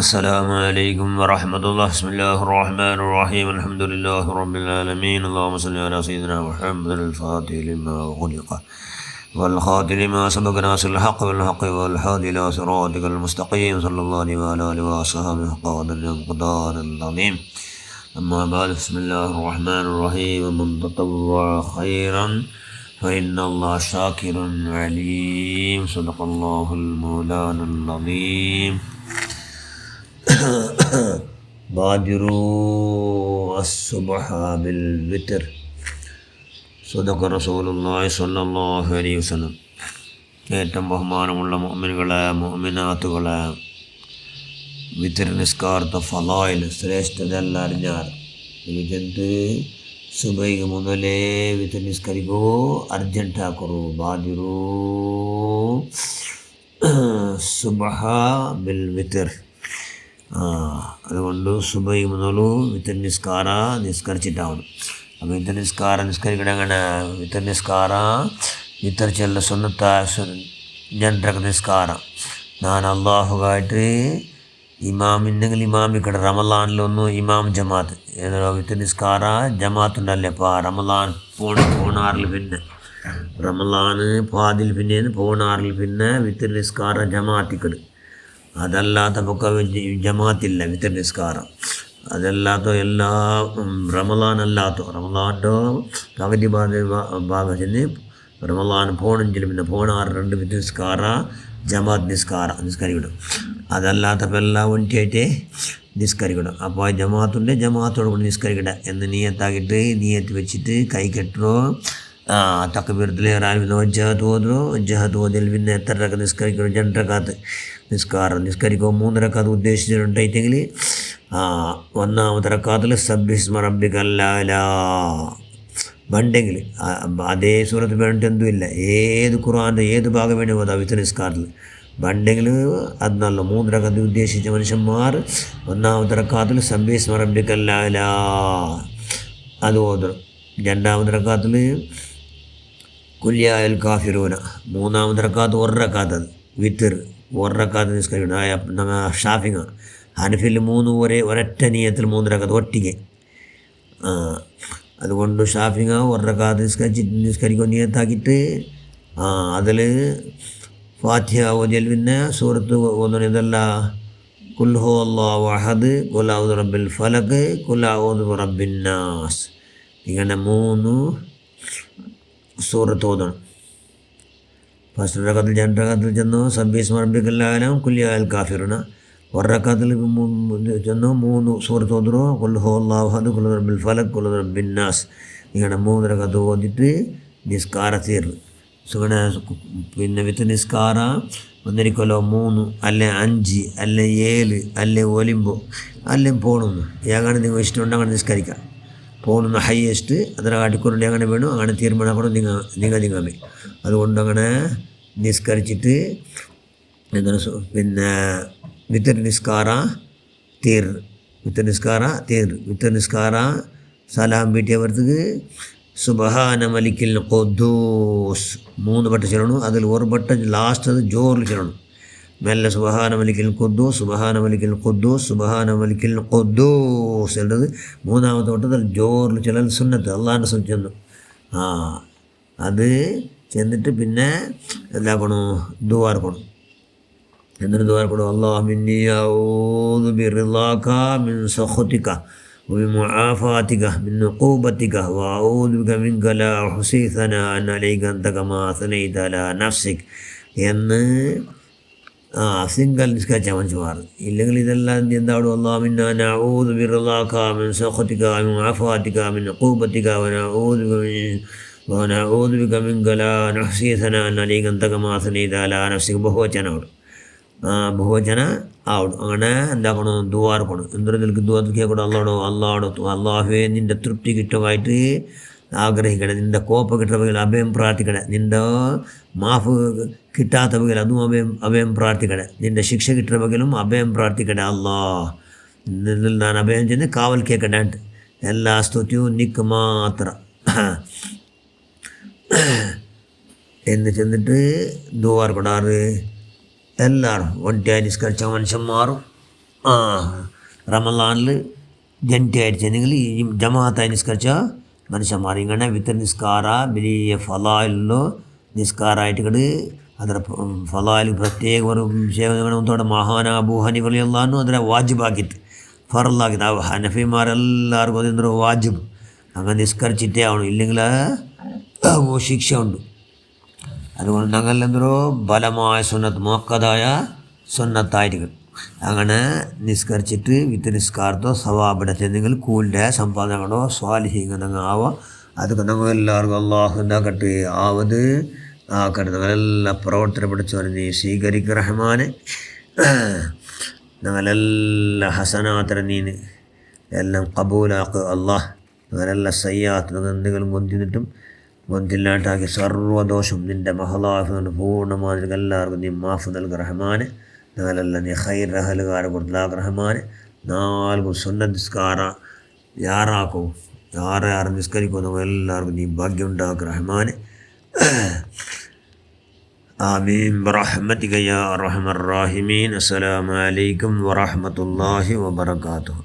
السلام عليكم ورحمة الله. بسم الله الرحمن الرحيم. الحمد لله رب العالمين. اللهم صل على سيدنا محمد الفاتح لما خلق والخاتم لما سبق ناصر الحق بالحق والهادي إلى صراطك المستقيم صلى الله عليه وعلى آله وصحبه قدر المقدار العظيم. أما بعد، بسم الله الرحمن الرحيم. ومن تطوع خيرا فإن الله شاكر عليم. صدق الله المولانا العظيم. بادروا الصبح بالوتر. صدق رسول الله صلى الله عليه وسلم. ഏറ്റവും ബഹുമാനമുള്ള മുഅ്മിനുകളെ മുഅ്മിനാത്തുകളെ, വിത്തർ നിസ്കാരത്തെ ഫളായിൽ ശ്രേഷ്ഠതെല്ലാം അറിഞ്ഞാൽ ഇതിൻ്റെ സുബൈക്ക് മുതലേ വിത്തർ നിസ്കരിക്കൂ, അർജൻറ്റ് ആക്കൂ. ബാദിറൂ സുബ്ഹ ബിൽ വിത്തർ. അതുകൊണ്ട് സുബൈ മുതലും വിത്തർ നിസ്കാര നിസ്കരിച്ചിട്ടാവണം. അപ്പോൾ വിത്തർ നിസ്കരിക്കണം. അങ്ങനെ വിത്തർ നിസ്കാര വിത്തർ ചെല്ല സുന്നത്ത ജൻറക്ക് നിസ്കാര ഞാൻ അള്ളാഹുവായിട്ട് ഇമാമിണ്ടെങ്കിൽ ഇമാമിക്കട. റമലാനിലൊന്നും ഇമാം ജമാഅത്ത് ഏതോ വിത്തർ നിസ്കാര ജമാഅത്ത് ഉണ്ടല്ലേ. അപ്പോൾ റമലാൻ പോണാറിൽ പിന്നെ റമലാൻ പാതിൽ പിന്നെ പോണാറിൽ പിന്നെ വിത്തർ നിസ്കാര ജമാഅത്തിക്കട്. അതല്ലാത്ത പൊക്ക ജമാഅത്തില്ല വിത്തർ നിസ്കാരം. അതല്ലാത്ത എല്ലാ റമലാനല്ലാത്ത റമലാൻ്റെ പകുതി ഭാഗം ചെന്ന് റമലാൻ പോണെങ്കിൽ പിന്നെ പോണാറ് 2 വിത്തർ നിസ്കാര ജമാഅത്ത് നിസ്കരിക്കണം. അതല്ലാത്തപ്പോൾ എല്ലാം ഒന്നിച്ചായിട്ട് നിസ്കരിക്കണം. അപ്പോൾ ജമാഅത്തുണ്ട്, ജമാഅത്തോട് കൂടി നിസ്കരിക്കട്ടെ എന്ന് നിയത്താക്കിയിട്ട് നിയത്ത് വെച്ചിട്ട് കൈ കെട്ടോ തക്ബീറത്തിൽ ഇഹ്റാമിൽ വജ്ജഹത്ത് ഓതോ. വജ്ജഹത്ത് ഓതിൽ പിന്നെ എത്ര റക്അത്ത് നിസ്കരിക്കണം? 2 റക്അത്ത് നിസ്കരിക്കുമ്പോൾ 3 റക്അത്ത് ഉദ്ദേശിച്ചിട്ടുണ്ടെങ്കിൽ ഒന്നാമത്തെ റക്അത്തിൽ സബ്ബിസ്മ റബ്ബിക്കൽ അഅ്ലാ വേണ്ടെങ്കിൽ അതേ സൂറത്ത് വേണ്ടിട്ട് എന്തുമില്ല. ഏത് ഖുർആൻ്റെ ഏത് ഭാഗം വേണ്ടി ഓതാം വിത്തർ നിസ്കാരത്തിൽ വേണ്ടെങ്കിൽ അത് നല്ല 3 റക്അത്ത് ഉദ്ദേശിച്ച മനുഷ്യന്മാർ ഒന്നാമത്തെ റക്അത്തിൽ സബ്ബിസ്മ റബ്ബിക്കൽ അഅ്ലാ അത് ഓതണം. 2ാമത്തെ റക്അത്തിൽ ഖുൽ യാ അയ്യുൽ കാഫിറൂന. 3ാമത്തെ റക്അത്ത് 1 റക്അത്ത് വിത്തർ 1 റക്അത്ത് നിസ്കരിക്കണം. ഷാഫിങ്ങ ഹനഫിൽ 3 ഒരൊറ്റ നിയത്തിൽ 3 റക്അത്ത് ഒട്ടിക്ക്. അതുകൊണ്ട് ഷാഫിങ്ങ 1 റക്അത്ത് നിസ്കരിക്കുക നിയത്താക്കിയിട്ട് അതിൽ ഫാത്തിഹ ഓതിയാൽ പിന്നെ സൂറത്ത് ഓതണം. ഇതല്ല ഖുൽ ഹുവല്ലാഹു അഹദ്, ഖുൽ അഊദു ബിറബ്ബിൽ ഫലക്, ഖുൽ അഊദു ബിറബ്ബിൻ നാസ്. ഇങ്ങനെ 3 സൂറത്ത് ഓതണം. ഫസ്റ്റ് റക്അത്തിൽ 2 റക്അത്തിൽ ചെന്നു സബ്ബിസ്മ റബ്ബിക്കൽ അഅ്ലാ, ഖുൽ യാ അയ്യുൽ കാഫിറൂന. 1 റക്അത്തിൽ ചെന്നു 3 സൂറത്ത് ഓതറോ. ഖുൽ ഹുവല്ലാഹു അഹദ്, ഖുൽ അഊദു ബിറബ്ബിൽ ഫലക്, ഖുൽ അഊദു ബിറബ്ബിൻ നാസ്. ഇങ്ങനെ 3 റക്അത്ത് ഓതിയിട്ട് നിസ്കാരം തീർന്നു. സുഖന പിന്നെ വിത്ത് നിസ്കാര ഒന്നിരിക്കലോ 3 അല്ലെ 5 അല്ലെ 7 അല്ലെ ഒലിമ്പോ അല്ലെ പോണെന്ന് ಯಾಗಣೆ നിങ്ങൾ ഇഷ്ടമുണ്ട് അങ്ങനെ നിസ്കരിക്കാം. പോകുന്ന ഹയ്യസ്റ്റ് ಅದರ അടിക്കുറുണ്ട് അങ്ങനെ വേണം. അങ്ങനെ തീരുമാനം കൂടെ നിങ്ങമേ. അതുകൊണ്ട് അങ്ങനെ നിസ്കരിച്ചിട്ട് എന്താണ് പിന്നെ വിത്തർ നിസ്കാര തീർ സലാം വീട്ടിയവർക്ക് സുബ്ഹാന മലിക്കിൽ ഖുദ്ദൂസ് 3 വട്ടം ചൊല്ലണം. അതിൽ 1 വട്ടം ലാസ്റ്റ് അത് ജോറിൽ ചൊല്ലണം. മെല്ലെ സുബ്ഹാന മലിക്കിൽ ഖുദ്ദൂസ്, സുബ്ഹാന മലിക്കിൽ ഖുദ്ദൂസ്, സുബ്ഹാന മലിക്കിൽ ഖുദ്ദൂസ് എന്നത് 3ാമത്തെ വട്ടത്തിൽ ജോറിൽ ചൊല്ലൽ സുന്നത്ത്. അള്ളാഹിൻ്റെ സുന്നത്ത് ചെന്നു അത് ചെന്നിട്ട് പിന്നെ എന്താക്കണം? ദുആർക്കണം. എന്നിട്ട് ദുആർക്കണം. അല്ലാഹുമ്മ ഇന്നി അഊദു ബിറിളാക മിൻ സഖതിക وبمعافاتك من عقوبتك وأعوذ بك منك لا أحصي ثناء عليك أنت كما أثنيت على نفسك എന്ന് സിംഗൽ നിസ്കരിച്ച മനുഷ്യന്മാർ. ഇല്ലെങ്കിൽ ഇതെല്ലാം എന്താവും? അല്ലാഹുമ്മ ഇന്നാ നഊദു ബിറിളാക മിൻ സഖതിക വമുആഫാതിക മിൻ ഉഖൂബതിക വനഊദു ബിക മിൻക ലാ നഹ്സി സനാഅൻ അലൈക അൻത കമാ അസ്നൈത അലാ നഫ്സിക. ബഹുവചനമാണ്. ബഹുവചന ആവണം. അങ്ങനെ എന്താക്കണം? ദുആർക്കണം. എന്തൊരു നിനക്ക് ദുആ കേൾക്കണം. അള്ളാഹുവേ നിൻ്റെ തൃപ്തി കിട്ടുമായിട്ട് ആഗ്രഹിക്കണേ. നിൻ്റെ കോപ്പ കിട്ടുമ്പോൾ അഭയം പ്രാർത്ഥിക്കണേ. നിൻ്റെ മാഫ് കിട്ടാത്തവകൾ അതും അഭയം പ്രാർത്ഥിക്കണേ. നിൻ്റെ ശിക്ഷ കിട്ടുമ്പോഴും അഭയം പ്രാർത്ഥിക്കണേ. നിന്നിൽ ഞാൻ അഭയം ചെന്ന് കാവൽ കേൾക്കണേ. എല്ലാ സ്തുതിയും നിക്ക് മാത്രം എന്ന് ചെന്നിട്ട് ദുആർക്കണം. എല്ലാവരും ഒറ്റയായി നിസ്കരിച്ച മനുഷ്യന്മാരും റമളാനിൽ ജൻറ്റായിട്ട് ചെന്നെങ്കിൽ ഈ ജമാഅത്തായി നിസ്കരിച്ച മനുഷ്യന്മാർ ഇങ്ങനെ വിത്തർ നിസ്കാര വലിയ ഫലായിലോ നിസ്കാരമായിട്ട് ಅದರ ಫಲಾಲಿ ಪ್ರತ್ಯೇಕ ಸೇವನೆ ಮಹಾನ ಅಬೂ ಹನೀಫ ರಲಿಯಲ್ಲಾಹು ಅದರ ವಾಜಿಬಾಗಿತ್ತು ಫರಲ್ಲಾಗಿತ್ತು ಆ ಹನಫಿಮಾರೆಲ್ಲರಿಗೂ ಅದಂದ್ರೆ ವಾಜಿಬ್ അങ്ങനെ നിസ്കരിച്ചിട്ടേ ആവണം ഇല്ലെങ്കിൽ ശിക്ഷ ഉണ്ട്. അതുകൊണ്ട് ഞങ്ങളെന്തോ ബലമായ സുന്നത്ത് മുഅക്കദായ സുന്നത്തായിരിക്കും. അങ്ങനെ നിസ്കരിച്ചിട്ട് വിത്ത് നിസ്കാരത്തോ സവാബിടത്തെന്തെങ്കിൽ കൂലിൻ്റെ സമ്പാദനങ്ങളോ സ്വാലിഹീങ്ങൾ ഞങ്ങൾ ആവാം. അതൊക്കെ ഞങ്ങൾ എല്ലാവർക്കും അള്ളാഹു എന്താക്കട്ടെ ആവത് ആക്കട്ടെ. ഞങ്ങളെല്ലാം പ്രവർത്തനം പഠിച്ചവരെ നീ സ്വീകരിക്കുക റഹ്മാനെ. ഞങ്ങളെല്ലാം ഹസനാത്തര നീന് എല്ലാം കബൂലാക്കുക അള്ളാഹ്. ഞങ്ങളെല്ലാം സയ്യാത്ത് എന്തെങ്കിലും പൊന്തിന്നിട്ടും പൊന്തില്ലാട്ടാക്കി സർവ്വദോഷം നിൻ്റെ മഹലാഫിന് പൂർണ്ണമായി എല്ലാവർക്കും നീ മാഫ് നൽകുക റഹ്മാനെ. ഞങ്ങളെല്ലാം നീ ഖൈർ അഹലുകാരെ കൊടുത്താക്കുക റഹ്മാനെ. നാൽക്കും സുന്നത്ത് നിസ്കാര യാറാക്കും ആറ് നിസ്കരിക്കും എല്ലാവർക്കും നീ ഭാഗ്യം ഉണ്ടാക്കുക റഹ്മാനെ. ആമീൻ ബിറഹ്മതിക യാ അർഹമർ റഹീമീൻ. അസ്സലാമു അലൈക്കും വറഹ്മത്തുള്ളാഹി വബറകാതുഹു.